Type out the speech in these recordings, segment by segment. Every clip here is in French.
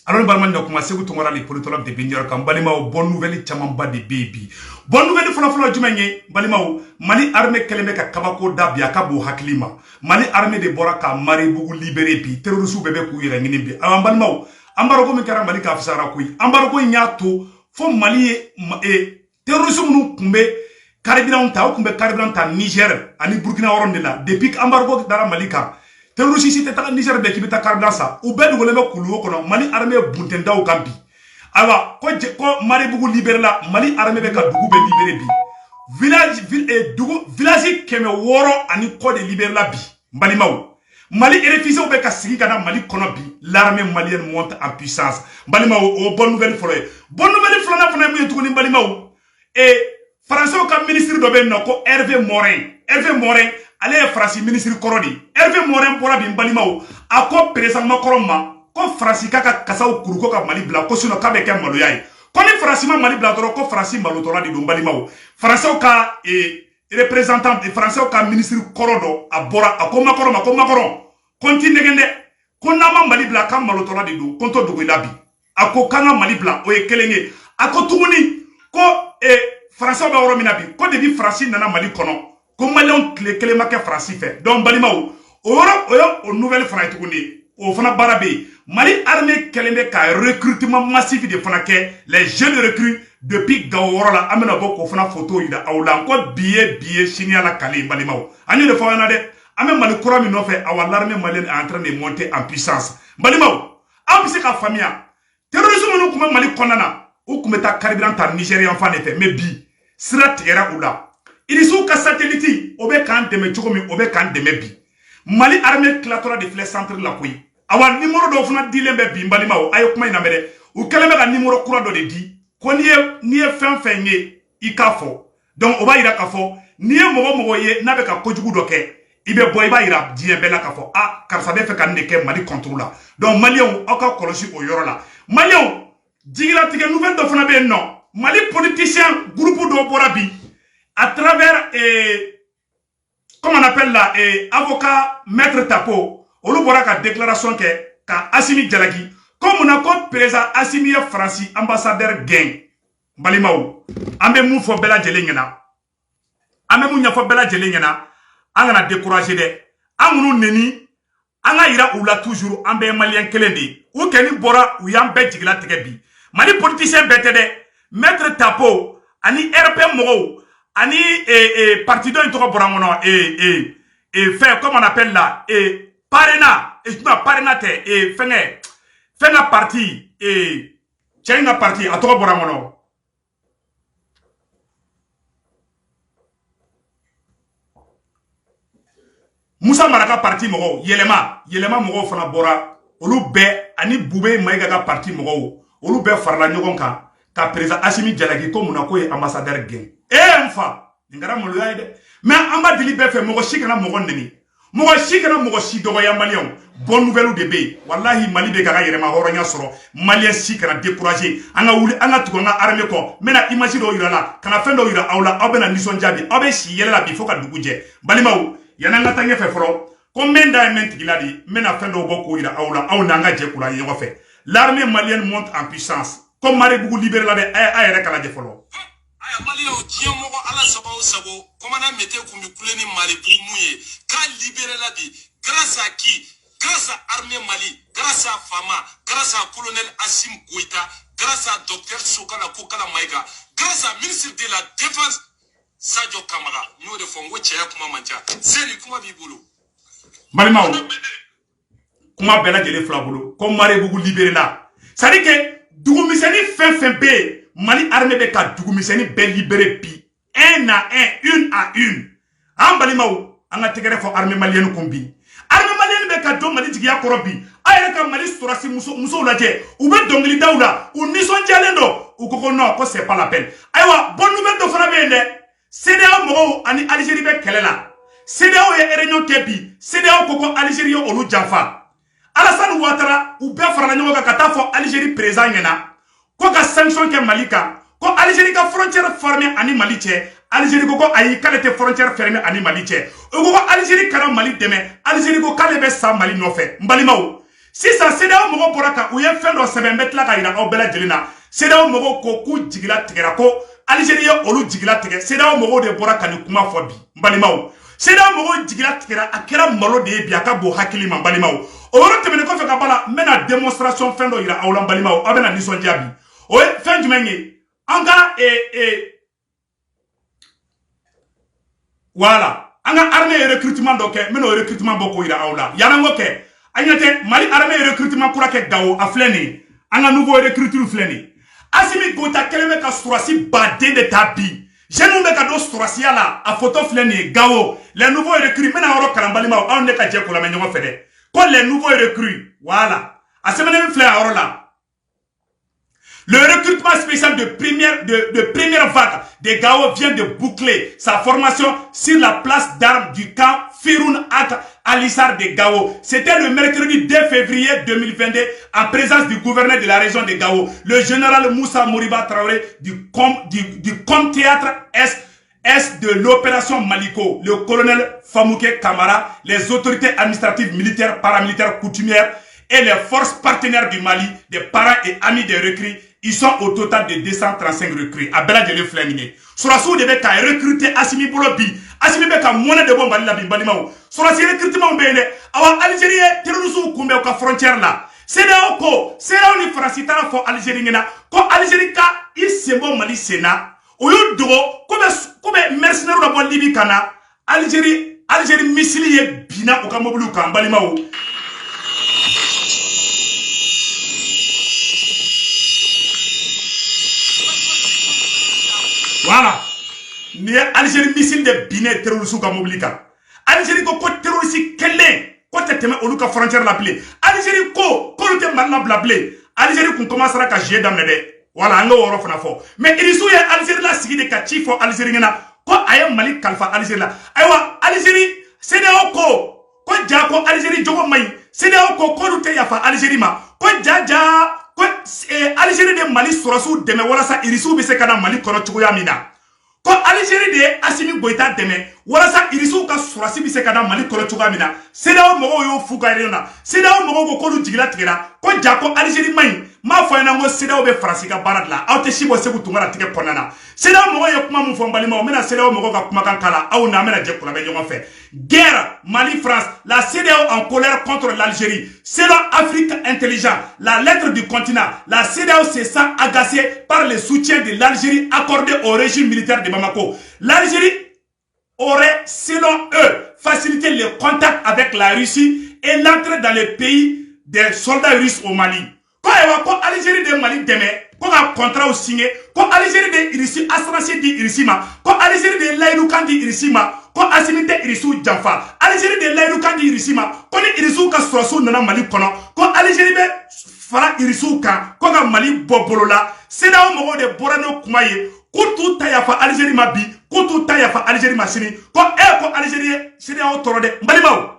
Alors balman da kuma segu tongora les politologues de Bignor kam balimao bonne nouvelle chamamba de baby bonne nouvelle fona jumenye balimao Mali armée keleme ka kabako dabia ka bo haklima Mali armée de boraka mari bugu libéré pi terroristes bebe ku yira ngini bi am balimao ambaro ko mi kara Mali ka fisara kuyi ambaro ko nyato fo Mali terroristes munu kumbe carburant ta kumbe carburant ta Niger ani Burkina Faso la depuis embargo dara Mali ka terroriste si tata Niger be kibita carburant ou be dugole be kuluwo kono Mali armée buntendaw kambi awa ko mari bugu libéré la Mali armée be ka dugu be libéré bi village keme woro ani ko de libéré la bi balimaw Mali refusé ou be ka sigi kana Mali kono bi l'armée malienne monte en puissance balimaw o bonne nouvelle na fana mu tuguni balimaw français ka ministre do ben ko Hervé Morin ale France ministre korodi Hervé Morin pora bi balimaw ako président Macron ma ko France kaka kasaw kuruko ka Mali bla ko sino ka be ke malo yayi ko ni France ma Mali bla doro ko France malo tora di do balimaw français ka représentant de français ka ministre korodo abora ako Macron continue ngende ko nama Mali bla ka malo tora di do konto do ilabi ako kana Mali bla o e kelenge ako tuguni ko français ba woro minabi ko debi France nana Mali kono ko Malion kele make France fait donc balimaw o nouvelle France tuguni o fana barabe Mali armée kelende ka recrutement massif de fana ke les jeunes recrues depuis Gaworo la amena boko fana photo ida awla ko billet chinois la kale balimaw anyo de fana de ame Mali kura mi no fait awal l'armée malienne est en train de monter en puissance balimaw am se ka famia terrorisme no kuma Mali konana o kumeta carburant ta Nigérian fan était mais bi sira tigera ula ilisu ka satellite obe kan deme chokomi obe kan deme bi Mali armée clatora de flèche centre la koyi awa numéro do funa dilembe bi mbalima o ayo kuma ina mede u keleme ka numéro kura do de di ko niye fen ye ikafo donc oba ira kafo niye mogo ye nabe ka kojugu do ke ibe boy ba ira diye bela kafo karsa be fe kan ne ke Mali contrôle la donc malien o ka kolosi o yoro la malien digira tige nouvelle do funa be non Mali politicien groupe do borabi à travers comment on appelle là avocat maître Tapo olu bora ka déclaration ke ka Assimi Jalagi comme on a ko président Assimi France ambassadeur gain balimaw ambe mu fo bela jelengena ambe mu nya fo bela jelengena angana décourager de amunu neni anga ira ou la toujours ambe malien kelendi ou keni bora ou yambe jigila tegebi Mali politicien betede maître Tapo ani RP mogo ani parti do intoko borangono fait comme on appelle là parena parena te fenga parti chenga parti atoko borangono Moussa Maraka parti mogo yelema mogo fana bora olu be ani bube maiga ka parti mogo olu be farla nyogon ka président Assimi Jalagi ko munako ye ambassadeur gen mfa ngara molo yaide mais amba dili be fe mogo shikana mogo neni mogo shi dogo ya malien bonne nouvelle de be wallahi Mali be gaga yere ma horonya soro malien shikana décourager anga wuli anga tugonga armée ko mena image do irala kana fendo ira awla abena nison jabi abe shi yele la bi foka duguje balimaw yana ngata ngefe foro ko menda mentigiladi mena fendo boko ira awla awna nga je kula yego fe l'armée malienne monte en puissance comme Mali bugu libéré la de ayere kala je folo Mali o dieu mogo ala sabo komana mete kumi kuleni Mali bugu muye ka libéré la di grâce à qui grâce à armée Mali grâce à Fama grâce à colonel Assimi Goïta grâce à docteur Sokala Kokala Maïga grâce à ministre de la défense Sadio Kamara nous de fongo cheya kuma mancha zeni kuma bibulu Malima kuma bela jele flabulu comme Mali bugu libéré la ça dit que dugumiseni fin be Mali armée be ka dugumiseni be libéré pi une à une an balimaw anga tegere fo armée malienne kombi armée malienne be ka do Mali jigiya korobi ayere ka Mali sorasi muso laje ou be dongli dawla ou nison jalendo ou koko non ko c'est pas la peine aywa bonne nouvelle do fana be nde CEDEAO mogo ani Algérie be kelela CEDEAO ye réunion kebi CEDEAO koko Algérie olu janfa Alassane Ouattara ou bien farala nyoga kata fo Algérie présent ngena ko ka sanction ke Malika ko Algérie ka frontière fermée ani Mali che Algérie ko ayi kale te frontière fermée ani Mali che o ko Algérie kana Mali deme Algérie ko kale be sa Mali no fe mbalimaw Si ça CEDEAO mogo boraka ou ye fendo seben betla ka ira obela jelina CEDEAO mogo ko ku jigila tigera ko Algérie olu jigila tigɛ CEDEAO mogo de boraka ni kuma fɔ bi mbalimaw CEDEAO mogo jigila tigera akera malo de bi aka bo hakili ma mbalimaw o yɔrɔ tɛmɛnen kɔfɛ ka bala mena démonstration fendo ira awla mbalimaw abena nisɔndiya bi o ye fɛn jumɛn ye an ka voilà an ka armée recrutement dɔ kɛ mena recrutement bɔ ko ira awla yanango kɛ Agnate, Mali armée recrutement kura ke Gao a fleni. Anga nouveau recruteur fleni. Asimi Gota keleme ka surasi bade de tabi. Jenou me ka do surasi ala a photo fleni Gao. Les nouveaux recrues mena oro kalambali ma on ne ka je ko la menyo fede. Ko les nouveaux recrues. Voilà. Asemene fleni oro la. Le recrutement spécial de première vague de Gao vient de boucler sa formation sur la place d'armes du camp Firoun Alissar de Gao. C'était le mercredi 2 février 2022 en présence du gouverneur de la région de Gao, le général Moussa Moriba Traoré du com-théâtre Est de l'opération Maliko, le colonel Famouké Kamara, les autorités administratives, militaires, paramilitaires, coutumières et les forces partenaires du Mali, des parents et amis des recrues. Ils sont au total de 235 recrues. Abela de le flinguer. Surasu de beka recruter Assimi Bolobi. Assimi beka mona de bon bali la bimbalima. Surasi recrutement bene. Awa Algérie terrorisme kumbe ka frontière là. CEDEAO ko, CEDEAO ni francita fo Algérie ngena. Ko Algérie ka isembo Mali Sénat. Oyo dogo kobe mercenaire la bon Libye kana. Algérie missile ye bina o ka mobulu ka mbalima o. Voilà. Ni Algérie missile de bine terroriste ka mobilika. Algérie ko terroriste kelle ko teteme oluka frontière la blé. Algérie ko te malna blable. Algérie kun commencera ka jouer dans de. Voilà, ngo woro fana fo. Mais irisu ya Algérie la sigi de ka chifo Algérie ngena ko aya Mali kalfa Algérie la. Aywa Algérie CEDEAO ko jako Algérie jogo mai. CEDEAO ko te yafa Algérie ma. Ko jaja ko Algérie de Mali surasu deme wala sa irisu be se kana Mali kono chugoya mina ko Algérie de Assimi Goïta deme wala sa irisu ka surasi be se kana Mali kono chugoya mina CEDEAO mogo yo fuka rena CEDEAO mogo ko lu jigila tigera ko jako Algérie mai ma fo na ngo CEDEAO be farasi ka barad la awte shibo sebu tungara tige konana CEDEAO mogo yo kuma mu fo mbalima o mena CEDEAO mogo ka kuma kan kala aw na mena je kula be jonga fe guerre Mali-France, la CEDEAO en colère contre l'Algérie. Selon Afrique Intelligent, la lettre du continent, la CEDEAO se sent agacée par le soutien de l'Algérie accordé au régime militaire de Bamako. L'Algérie aurait, selon eux, facilité les contacts avec la Russie et l'entrée dans les pays des soldats russes au Mali. Quand l'Algérie de Mali demain, quand un contrat au signé, quand l'Algérie de Russie, Asransi dit Irisima, quand l'Algérie de Laïroukan dit Irisima, ko asimite irisu janfa Algérie de Laïrou kan di irisima ko ni irisu ka surasu nana Mali kono ko Algérie be fara irisu kan ko ga Mali bobolola CEDEAO mogo de borano kuma ye ko tu tayafa Algérie ma bi ko tu tayafa Algérie ma sini ko ko Algérie CEDEAO toro de mbalimaw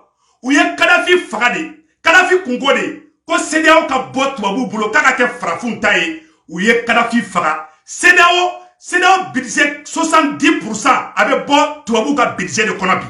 u ye Kadhafi faga de Kadhafi kungo de ko CEDEAO ka bo tubabu bolo kaka ke farafun taye u ye Kadhafi faga CEDEAO budget 70% avec bon tubabu ka budget de konabi.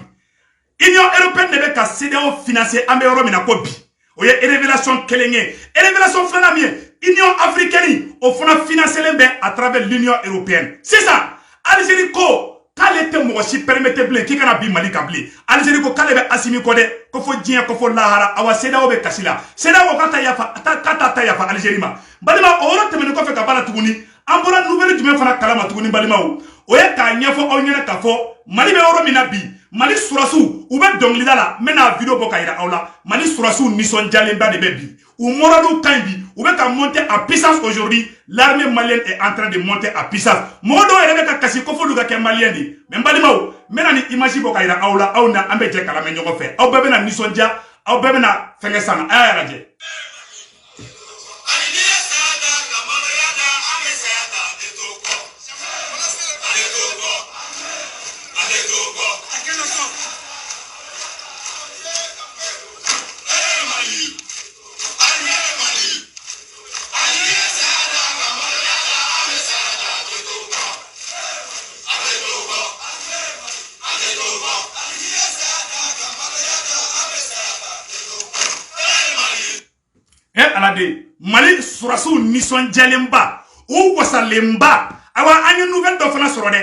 Union européenne ne be ka CEDEAO financer ambe euro mina ko bi. O ye révélation kelenge. Révélation flana mi Union africaine o fana financer lembe à travers l'Union européenne. C'est ça. Algérie ko kale te mo si permettable ki kana bi Mali kabli. Algérie ko kale be Assimi ko de ko fo dien ko fo lahara awa CEDEAO be kasila. CEDEAO kata yafa Algérie ma. Balima o ro temene ko fe ka bala tuguni. Ambora nouvelle jumɛn fana kalama tuguni balimaw o ye k'a ɲɛfɔ aw ɲɛna k'a fɔ Mali bɛ yɔrɔ min na bi Mali surasiw u bɛ dɔnkilida la n bɛna video bɔ ka yira aw la Mali surasiw nisɔndiyalenba de bɛ bi u moraliw ka ɲi bi u bɛ ka monter en puissance aujourd'hui l'armée malienne est en train de monter en puissance mɔgɔ dɔw yɛrɛ bɛ ka kasi ko f'olu ka kɛ malien de mais balimaw n bɛna ni image bɔ ka yira aw la aw na an bɛ jɛ kalamɛ ɲɔgɔn fɛ aw bɛɛ bɛna nisɔndiya aw bɛɛ bɛna fɛngɛ san a y'a yɛrɛ lajɛ. regardez, Mali Sourassou Nisson Djalemba, ou Wassalemba, awa anye nouvelle de France Rodé,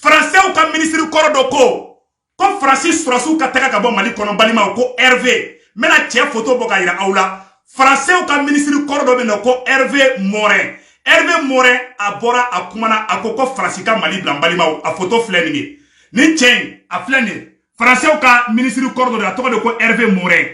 Français ou comme ministre Korodoko, comme Francis Sourassou Kataka Kabo Mali Konombalima ou ko Hervé, mais la tienne photo Bokaïra Aula, Français ou comme ministre Korodoko ko Hervé Morin. Hervé Morin a bora a kumana a koko Fransika Mali Blambalima ou a photo flenningi. Ni tien a flenni. Français ou comme ministre Korodoko a toko de ko Hervé Morin.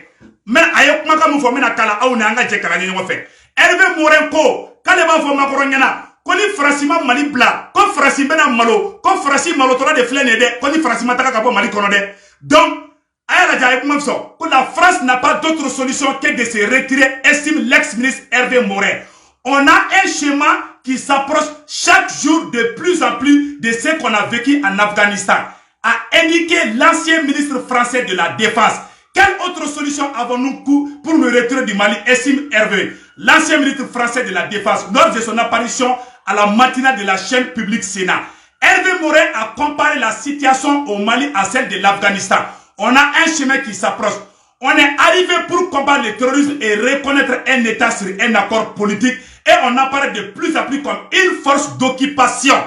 Mais ayo kumaka mufo mena kala au na anga jekala nyengo fe. Hervé Morin ko kale ba fo makoro nyana. Koni Fransima Mali bla, ko Fransima na malo, ko Fransima malo tola de flene de, koni Fransima taka kabo Mali kono de. Donc, aya la jaye kumam so, que la France n'a pas d'autre solution que de se retirer, estime l'ex-ministre Hervé Morin. On a un schéma qui s'approche chaque jour de plus en plus de ce qu'on a vécu en Afghanistan, a indiqué l'ancien ministre français de la Défense. Quelle autre solution avons-nous pour le retrait du Mali, estime Hervé, l'ancien ministre français de la Défense, lors de son apparition à la matinale de la chaîne publique Sénat. Hervé Morin a comparé la situation au Mali à celle de l'Afghanistan. On a un chemin qui s'approche. On est arrivé pour combattre le terrorisme et reconnaître un État sur un accord politique et on apparaît de plus en plus comme une force d'occupation.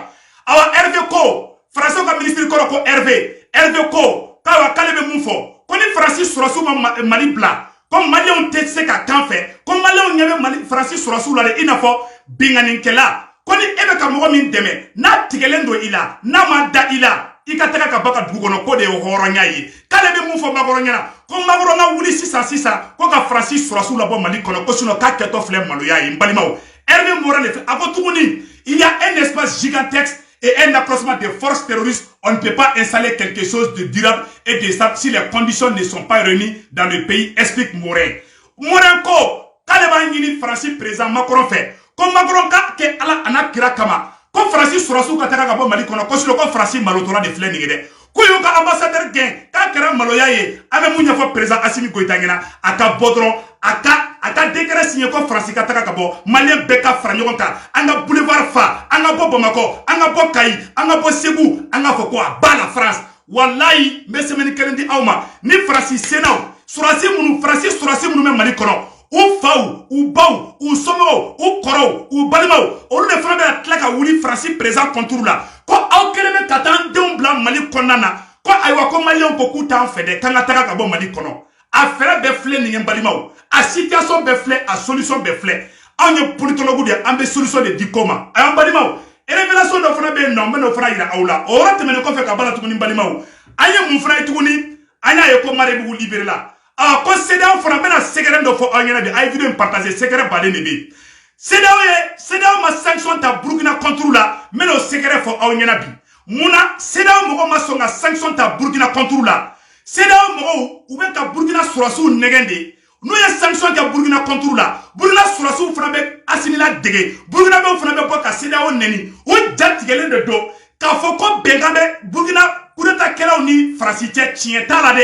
Alors Hervé Ko, Français comme ministre Koroko Hervé Ko, Kawa Kalebe Moufo, Koni Francis Sourassou Mali Bla, comme Mali on tête sec à quand fait, comme Mali on y avait Francis Sourassou là, il n'a pas Binganinkela. Koni ebe ka mogo min deme na tigelendo ila na manda ila ikataka ka baka dugono ko de horonya yi kale be mufo magoronya na ko magorona wuli 600 ko ka Francis Sourassou la bo Mali kono ko sino ka keto flem malu yayi mbalimao Hervé Morin le fait abotuguni il y a un espace gigantesque et un accroissement des forces terroristes. On ne peut pas installer quelque chose de durable et de stable si les conditions ne sont pas réunies dans le pays, explique Morin. Morin ko kale ba ngini Francis président Macron fait comme Macron ke ala anakira kama comme Francis Sourassou kataka kabo Mali kono ko silo ko Francis malotora de flé nigede ko yo ka ambassadeur gen ka kera maloya ye ame munya fo président Assimi Goïta ngena aka bodron aka décret signé ko Francis kataka kabo Malien beka franyo ka anga boulevard fa anga bo Bamako anga bo Kayi anga bo Ségou anga fo ko ba la France wallahi me semeni kelendi awma ni Francis Sénat Francis Sourassou munu Mali kono ou faou, ou baou, ou somo, ou koro, ou balimao, ou le frère de la claque wuli Francis présent contour là. Quoi, au keleme katan de blanc Mali konana, quoi, aywa ko Mali on beaucoup temps fait des kangataka kabo Mali kono. Affaire befle ni balimao, a situation befle, a solution befle. On y politologue de ambe solution de dikoma. Aywa balimao, et révélation de frère ben non, mais no frère ira aula. Ora te mene ko fe kabala tukuni balimao. Aye mon frère tukuni, anya yeko mare bu libérer là. Ah, quand c'est dans le fond, secret de fond, il y a des vidéos partagées, secret par les nébés. C'est dans ma sanction ta Burkina contre là, mais le secret fond, il y a des. Mouna, c'est dans ma sanction ta Burkina contre là. C'est dans mon où est ta Burkina Sourassou negende. Nous y a sanction ta Burkina contre là. Burkina Sourassou frappe assimila dégué. Burkina frappe pas qu'à c'est dans neni. Ou jat gelen de dos. Quand faut qu'on bengambe Burkina pour ta kela ni francité tient talade.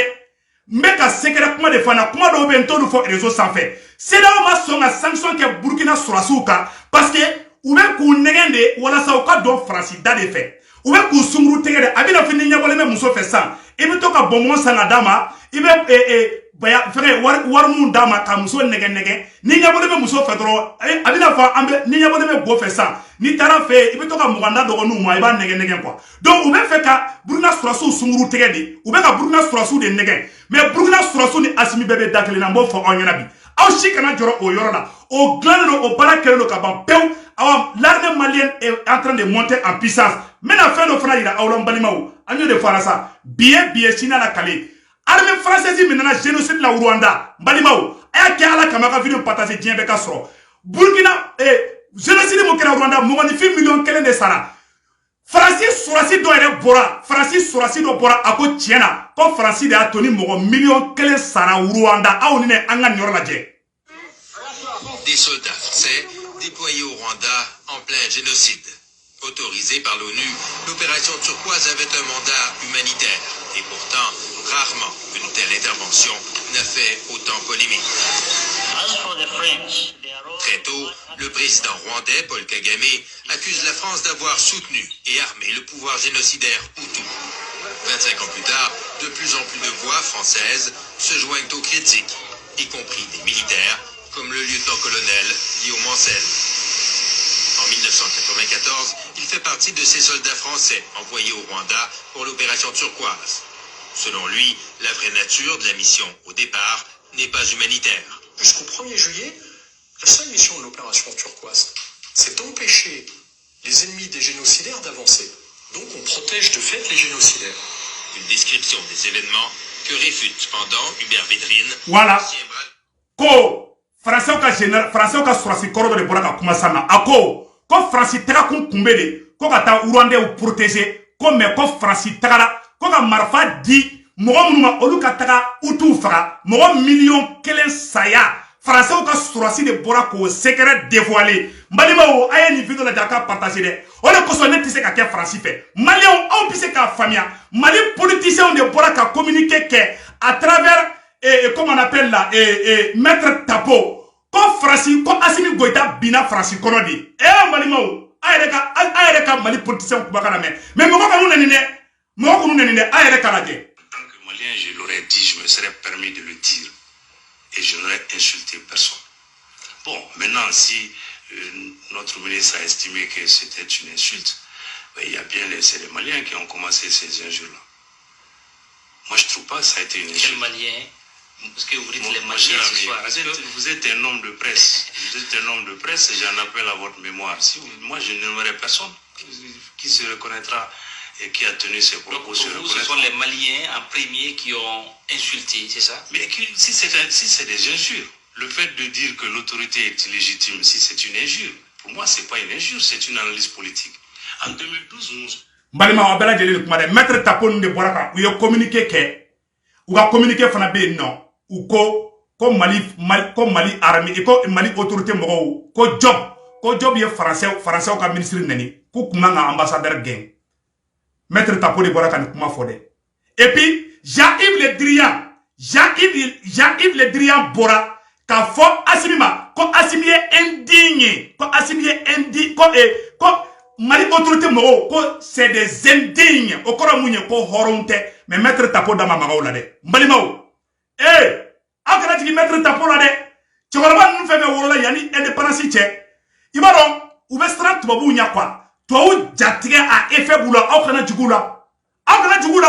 Mais ka secret kuma de fana kuma do be ntodu fo réseau sans fait c'est là ma songa sanction que Burkina Sourassou ka parce que ou be ku negende wala sa ka do France da de fait ou be ku sumru tegede abina fini nyabole me muso fait ça e be to ka bonbon sana dama e be baya fere war mun dama ka muso nege ni nyabole me muso fait dro abina fa ambe ni nyabole me go fait ça ni tara fait e be to ka muganda do nu mo e ba nege quoi donc ou be fait ka Burkina Sourassou sumru tegede ou be ka Burkina Sourassou de nege mais Burkina Sourassou ni Assimi bébé dakle na mo fo onyana bi aw shikana joro o yorona o glano o barakelo ka ban pew aw l'armée malienne est en train de monter en puissance mais la fin de fana ira awlon balimao anyo de farasa bien sina la calé armée française minana génocide la Rwanda balimao aya ke ala kamaka vidéo partager dien be ka soro Burkina génocide mo kera Rwanda mo ni fi million kelen de sara Francis Sourassou do ere bora Francis Sourassou do bora ako tiena ko Francis de atoni mo million kelen sara Rwanda aw ni ne anga nyoro la je. Des soldats français déployés au Rwanda en plein génocide. Autorisée par l'ONU, l'opération Turquoise avait un mandat humanitaire. Et pourtant, rarement une telle intervention n'a fait autant polémique. Très tôt, le président rwandais Paul Kagame accuse la France d'avoir soutenu et armé le pouvoir génocidaire Hutu. 25 ans plus tard, de plus en plus de voix françaises se joignent aux critiques, y compris des militaires comme le lieutenant-colonel Guillaume Ancel. En 1994, il fait partie de ces soldats français envoyés au Rwanda pour l'opération Turquoise. Selon lui, la vraie nature de la mission au départ n'est pas humanitaire. Jusqu'au 1er juillet, la seule mission de l'opération Turquoise, c'est d'empêcher les ennemis des génocidaires d'avancer. Donc on protège de fait les génocidaires. Une description des événements que réfute cependant Hubert Védrine. Voilà. Ko français ka général français ka surasi korodo de boraka kuma sana ako ko français tega kun kumbede ko ka ta Rwanda ou protéger ko me ko français tagara ko ka marfa di mogo munuma olu ka taga utu faga mogo million kelen saya français ka surasi de borako secret dévoilé mbalima o aye ni vidéo la jaka partager de o le koso ne tise ka ke français fait malien on pise ka famia mali politicien de boraka communiquer que à travers comment on appelle là maître Tapo ko Francis ko Assimi Goïta bina Francis konodi malimao ayereka mali politicien ko bakana mais mo ko nune ayereka laje. En tant que malien, je l'aurais dit, je me serais permis de le dire et je n'aurais insulté personne. Bon, maintenant si notre ministre a estimé que c'était une insulte, il y a bien c'est les Maliens qui ont commencé ces injures-là. Moi je trouve pas que ça a été une insulte. Quel Malien? Parce que vous dites les Mon cher Maliens, ami, vous êtes un homme de presse. Vous êtes un homme de presse et j'en appelle à votre mémoire. Moi, je n'aimerais personne qui se reconnaîtra et qui a tenu ses propos. Donc, pour vous, ce sont les Maliens en premier qui ont insulté, c'est ça? Mais si c'est des injures, le fait de dire que l'autorité est illégitime, si c'est une injure, pour moi, c'est pas une injure, c'est une analyse politique. En 2012, nous... Balima abela jeli kuma de maître Tapo de boraka ou yo communiquer ke ou ga communiquer fana be non ou ko Mali armée ko Mali autorité mo ko job ye français ka ministre nani ko kuma nga ambassadeur gen maître Tapo de boraka ni kuma fode et puis Jean-Yves Le Drian bora ka fo Assimima ko Assimie indigne ko Mali autorité mo ko c'est des indignes o kora munye ko horonte mais maître Tapo dama magaw la de mbalimao akana tigi maître Tapo la de chokoroba nu feme worola yani indépendance che ibaro ube strat babu nya kwa to jatige a effet bula akana jigula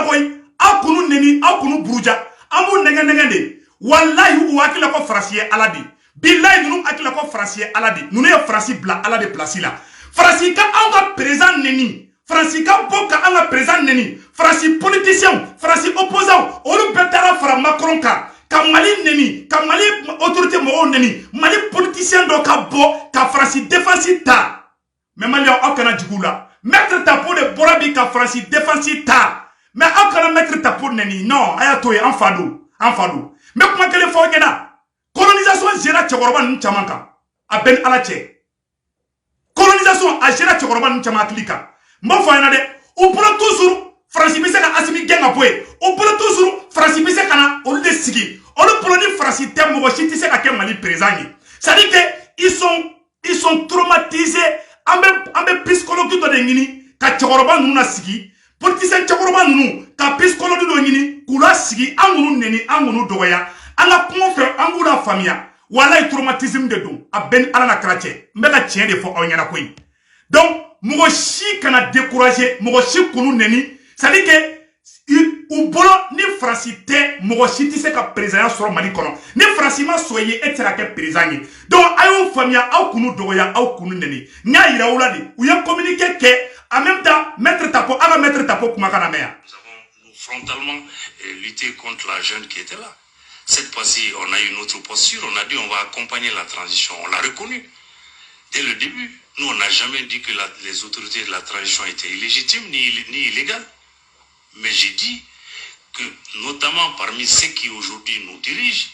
koy akunu neni akunu buruja amu nenge de wallahi u akila ko frasier aladi billahi nu akila ko frasier aladi nu ne frasi bla aladi place la frasi ka anga présent neni frasi ka boka anga présent neni frasi politicien frasi opposant olu betara fra Macron ka Mali neni ka Mali autorité mo neni Mali politicien do ka bo ka frasi défense ta mais Mali akana jigula maître Tapo de borabi ka frasi défense ta mais akana maître Tapo neni non ayato e enfado mais comment que le fo ngena colonisation gera chokoroba nchamaka a ben alache colonisation a gera chokoroba nchamaka mbo fo yana de ou pour toujours France bise ka Assimi genga boy ou pour toujours France bise kana on le sigi on le prend France terme mo chiti se ka ke Mali présent ça dit que ils sont traumatisés ambe psychologue to de ngini ka chokoroba nuna sigi politicien chokoroba nunu ka psychologue do ngini kula sigi angunu neni angunu doya ala konfe angula famia wala traumatisme de don a ben ala na krache mbeka tien de fo onyana koy donc mogo shi kana décourager mogo shi kunu neni ça dit que u bolo ni francité mogo shi ti se ka président sur Mali kono ni franciment soyez et sera que président donc ayo famia au kunu doya au kunu neni nya ira wuladi ou ya communiquer que en même temps maître Tapo kuma kana meya. Nous avons frontalement lutté contre la jeune qui était là. Cette fois-ci, on a eu une autre posture, on a dit on va accompagner la transition, on l'a reconnu. Dès le début, nous on n'a jamais dit que les autorités de la transition étaient illégitimes ni illégales. Mais j'ai dit que notamment parmi ceux qui aujourd'hui nous dirigent,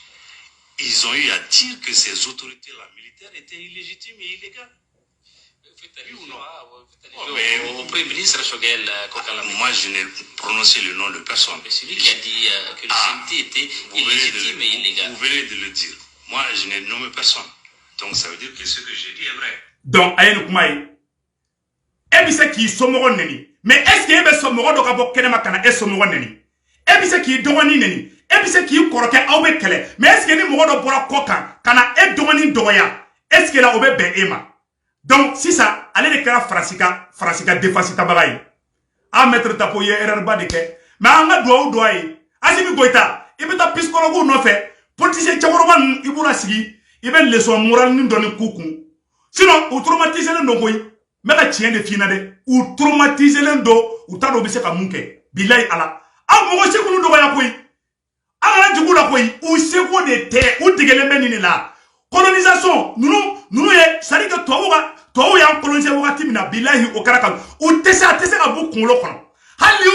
ils ont eu à dire que ces autorités-là militaires étaient illégitimes et illégales. Oui ou non? Au Premier ministre Shogel Kokala. Moi, je n'ai prononcé le nom de personne. Mais celui qui a dit que le CNT était illégitime et illégal. Vous venez de le dire. Moi, je n'ai nommé personne. Donc, ça veut dire que ce que j'ai dit est vrai. Donc, ayen kumaï. Ebise ki somoro neni. Mais est-ce que ebe somoro do kabo kenema kana e somoro neni? Ebise ki dogoni neni. e bi se ki koroke aw be kele mais est ce que ni mogo do bora ko kan kana e dogoni dogoya est ce que la obe be ema donc si ça allez de kera frasika defasi tabagai a mettre tapo ye erreur ba de ke mais anga do ay asimi goita ibita psychologue no fe politicien chawroban ibura sigi ibe leçon moral ni doni kukun sinon ou traumatiser len do koy me ka tien de fina de ou traumatiser len do ou ta do bi se ka munke billahi ala a mogo se kunu do ya koy ala jugu la koy ou se ko de te ou digele menini la colonisation nous ye sari que to ya coloniser wakati mina billahi o karaka ou tesa ka bu kunlo kono hali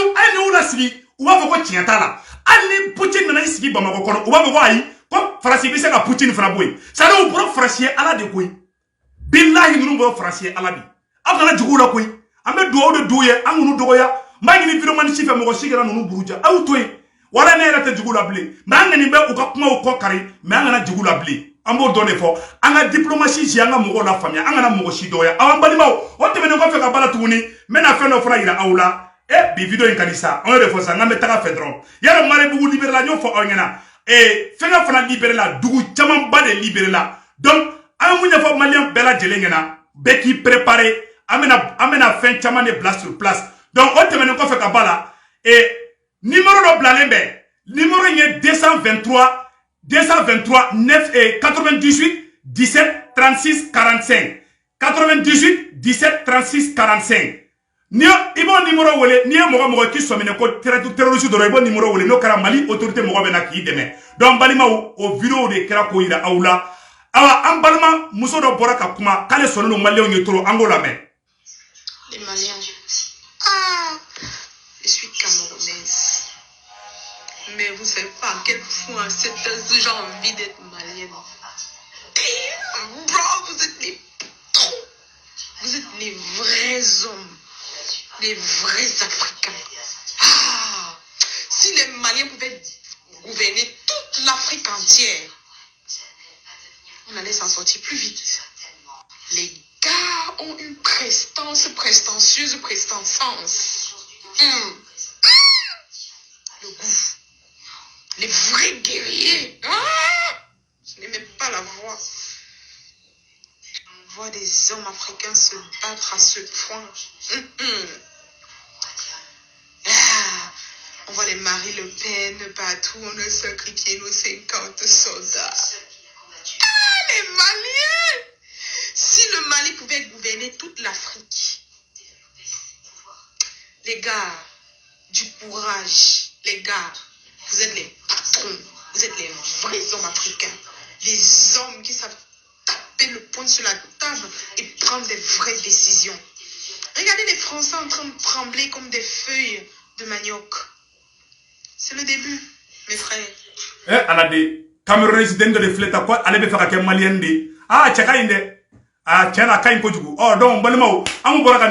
u la sigi ou va ko tienta la ali Poutine na sigi bamako kono ou va ko ayi ko farasi bi se ka Poutine fana boy ça do pro farasi ala de koy billahi nous bo farasi ala bi afana jugu la koy ambe do doye angunu dogoya mbagi ni video man sifa mo sigara nunu buruja autoy wala ne rata jugu la blé mbanga ni be u ka kuma ko kari mbanga na jugu la blé ambo donné fo anga diplomatie ji anga mo la famia anga na mo shi doya awan balimaw o temene ko fe ka bala tuguni mena fe no fra ira awla e bi video en kanisa on refo sa ngambe taka fedron yaro mare bugu libérer la ño fo onyana e fe nga fana libérer la dugu jaman ba de libérer la donc am munya fo malien bela jelengena be ki préparer amena fin chaman de place sur place donc o temene ko fe ka bala e numéro do blalembe numéro ñe 223 9 et 98 17 36 45 98 17 36 45 ni ibo numéro wole ni mogo ki somene ko terroriste do ibo numéro wole no kara Mali autorité mogo be na ki deme donc balima o vidéo de kera ko ira awla awa am balma muso do boraka kuma kale sonu no Malien nyetoro angola me les Maliens je suis camerounaise. Mais vous savez pas à quel point ce genre envie d'être malienne. Damn, bro, vous êtes les trop. Vous êtes les vrais hommes. Les vrais Africains. Si les Maliens pouvaient gouverner toute l'Afrique entière, on allait s'en sortir plus vite. Les gars ont une prestance. Le goût. Les vrais guerriers. Je n'aimais pas la voix. On voit des hommes africains se battre à ce point. On voit les Marie Le Pen partout. On a sacrifié nos 50 soldats. Les Maliens! Si le Mali pouvait gouverner toute l'Afrique. Les gars, du courage. Les gars. Vous êtes les patrons, vous êtes les vrais hommes africains, des hommes qui savent taper le poing sur la table et prendre des vraies décisions. Regardez les Français en train de trembler comme des feuilles de manioc. C'est le début, mes frères. ala de Camerounais den de fleta ko ale be faka ke Malien de chaka inde chana kain ko jugu donc balimaw amu boraka